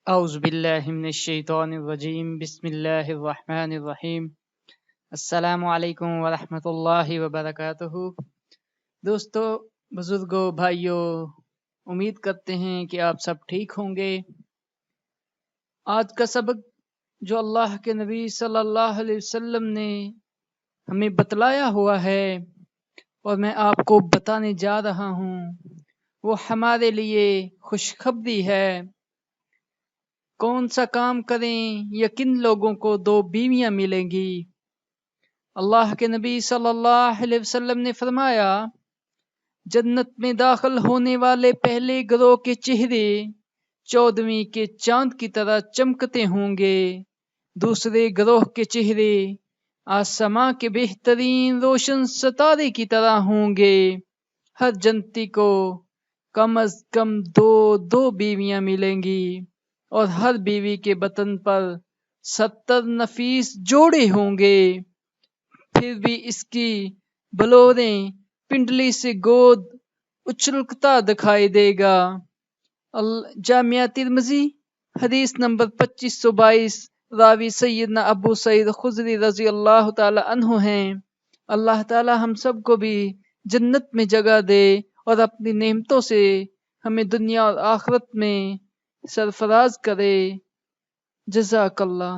اعوذ باللہ من الشیطان الرجیم بسم اللہ الرحمن الرحیم السلام علیکم ورحمۃ اللہ وبرکاتہ۔ دوستو، بزرگوں، بھائیوں، امید کرتے ہیں کہ آپ سب ٹھیک ہوں گے۔ آج کا سبق جو اللہ کے نبی صلی اللہ علیہ وسلم نے ہمیں بتلایا ہوا ہے اور میں آپ کو بتانے جا رہا ہوں، وہ ہمارے لیے خوشخبری ہے۔ کون سا کام کریں یا کن لوگوں کو 2 بیویاں ملیں گی؟ اللہ کے نبی صلی اللہ علیہ وسلم نے فرمایا، جنت میں داخل ہونے والے پہلے گروہ کے چہرے 14ویں کے چاند کی طرح چمکتے ہوں گے، دوسرے گروہ کے چہرے آسماں کے بہترین روشن ستارے کی طرح ہوں گے۔ ہر جنتی کو کم از کم 2 بیویاں ملیں گی اور ہر بیوی کے بطن پر 70 نفیس جوڑے ہوں گے، پھر بھی اس کی بلوریں پنڈلی سے گود اچھلتا دکھائی دے گا۔ جامعہ ترمذی حدیث نمبر 2522، راوی سیدنا ابو سعید خدری رضی اللہ تعالی عنہ ہیں۔ اللہ تعالی ہم سب کو بھی جنت میں جگہ دے اور اپنی نعمتوں سے ہمیں دنیا اور آخرت میں سرفراز کرے۔ جزاک اللہ۔